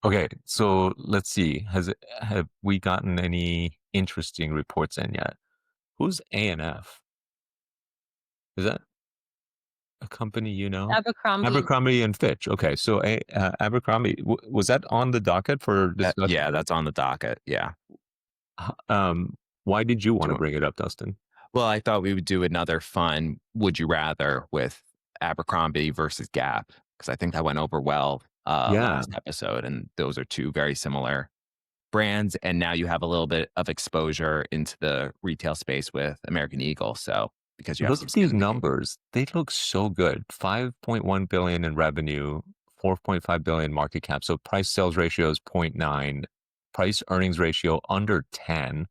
Okay, so let's see. Have we gotten any interesting reports in yet? Who's A&F? Is that a company you know? Abercrombie and Abercrombie and Fitch. Okay, so Abercrombie was that on the docket for discussion? Yeah, that's on the docket. Yeah. H- Um, why did you want Do to you- bring it up, Dustin? Well, I thought we would do another fun would you rather with Abercrombie versus Gap because I think that went over well Yeah, last episode, and those are two very similar brands. And now you have a little bit of exposure into the retail space with American Eagle. So because you have look some at skin these in the game. numbers. They look so good. 5.1 billion in revenue, 4.5 billion market cap. So price sales ratio is 0.9, price earnings ratio under 10.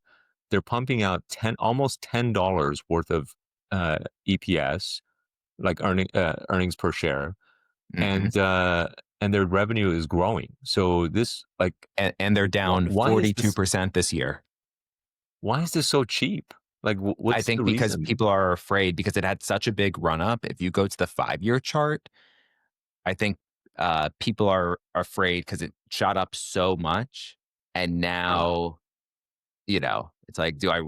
They're pumping out almost $10 worth of uh, EPS, like earnings per share, Hmm. and uh, and their revenue is growing. So this like And they're down why is this 42% this year. so cheap? Like I what's the think because reason? people are afraid because it had such a big run up. If you go to the 5-year chart, I think people are afraid because it shot up so much. And Ah, now, it's like, do I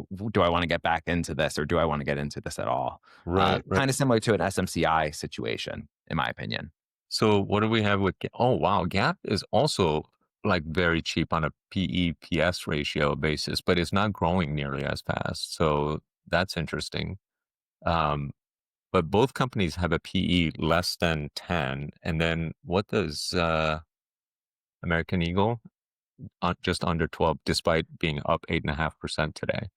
want to get back into this or do I want to get into this at all? right, right. Kind of similar to an SMCI situation, in my opinion. So what do we have with oh wow, Gap is also like very cheap on a PE/PS ratio basis, but it's not growing nearly as fast. So that's interesting. Um, but both companies have a PE less than 10. And then what does American Eagle? Just under 12, despite being up 8.5% today.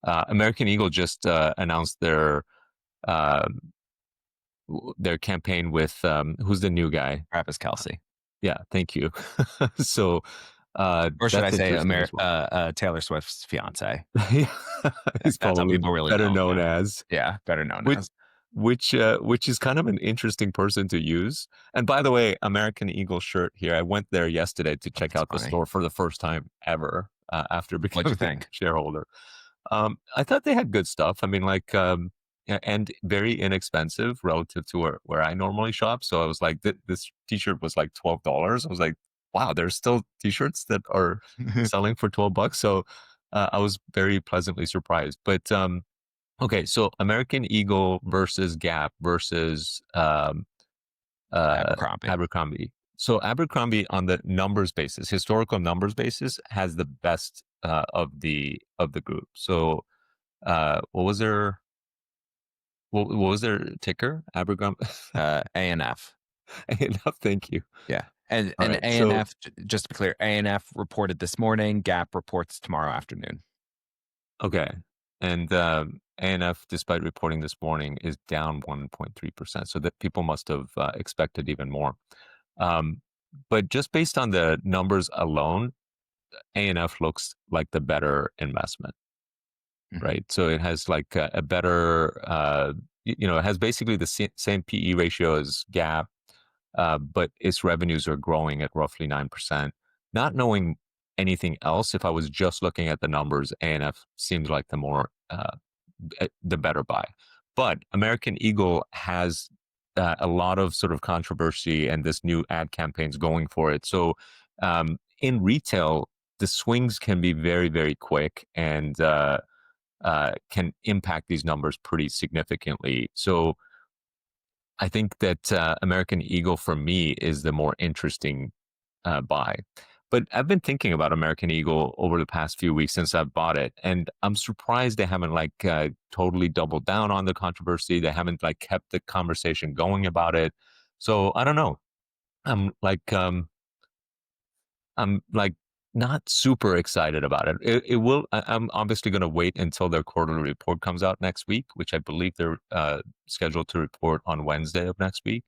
American Eagle just announced uh, their campaign with who's the new guy? Travis Kelsey. Yeah, thank you. So Or should I that's say interesting as well. Taylor Swift's fiance? Yeah, he's That's how probably people really better know him known now. as. Yeah, better known Which as. which is kind of an interesting person to use. And by the way, American Eagle shirt here. I went there yesterday to check That's out the funny. store for the first time ever after What'd you becoming a think? shareholder. I thought they had good stuff. I mean, like, and very inexpensive relative to where I normally shop. So I was like, this T-shirt was like $12. I was like, wow, there's still T-shirts that are selling for $12. So I was very pleasantly surprised. But okay, so American Eagle versus Gap versus uh, Abercrombie. Abercrombie. So Abercrombie, on the numbers basis, historical numbers basis, has the best of the group. So what was their what was their ticker? Abercrombie. ANF. Enough. Thank you. Yeah. And All and right. So ANF, just to be clear, ANF reported this morning. Gap reports tomorrow afternoon. okay, and ANF, despite reporting this morning, is down 1.3%. So that people must have expected even more. Um, but just based on the numbers alone, ANF looks like the better investment, Mhm. right? So it has like a better, it has basically the same PE ratio as Gap, but its revenues are growing at roughly 9%. Not knowing anything else, if I was just looking at the numbers, ANF seems like the better buy. But American Eagle has a lot of sort of controversy and this new ad campaigns going for it. So in retail, the swings can be very, very quick and can impact these numbers pretty significantly. So I think that American Eagle for me is the more interesting buy. But I've been thinking about American Eagle over the past few weeks since I've bought it, and I'm surprised they haven't like totally doubled down on the controversy. They haven't like kept the conversation going about it. So I don't know. I'm like um, I'm like not super excited about it. It will. I'm obviously going to wait until their quarterly report comes out next week, which I believe they're scheduled to report on Wednesday of next week.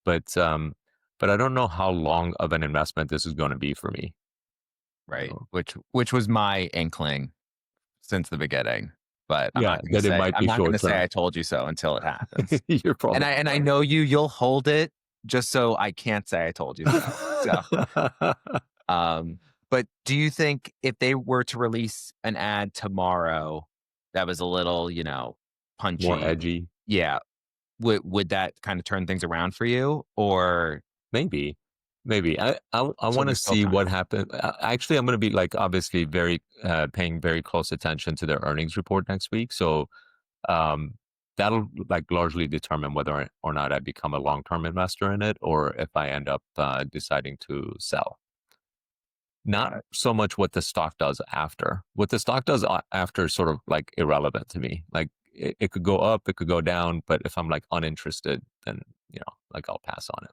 But um, but I don't know how long of an investment this is going to be for me. Right. So, Which was my inkling since the beginning. But yeah, that it might I'm be not gonna short say term. I told you so until it happens. You're And probably I right. know you'll hold it just so I can't say I told you so. So Um, but do you think if they were to release an ad tomorrow that was a little, More punchy, edgy, yeah, would that kind of turn things around for you? Or maybe. maybe I So want to there's still see what time. happens. Actually, I'm going to be like obviously very paying very close attention to their earnings report next week. So um, that'll like largely determine whether or not I become a long-term investor in it, or if I end up deciding to sell. Not Got it. so much what the stock does after. What the stock does after is sort of like irrelevant to me. Like it could go up, it could go down, but if I'm like uninterested, then like I'll pass on it.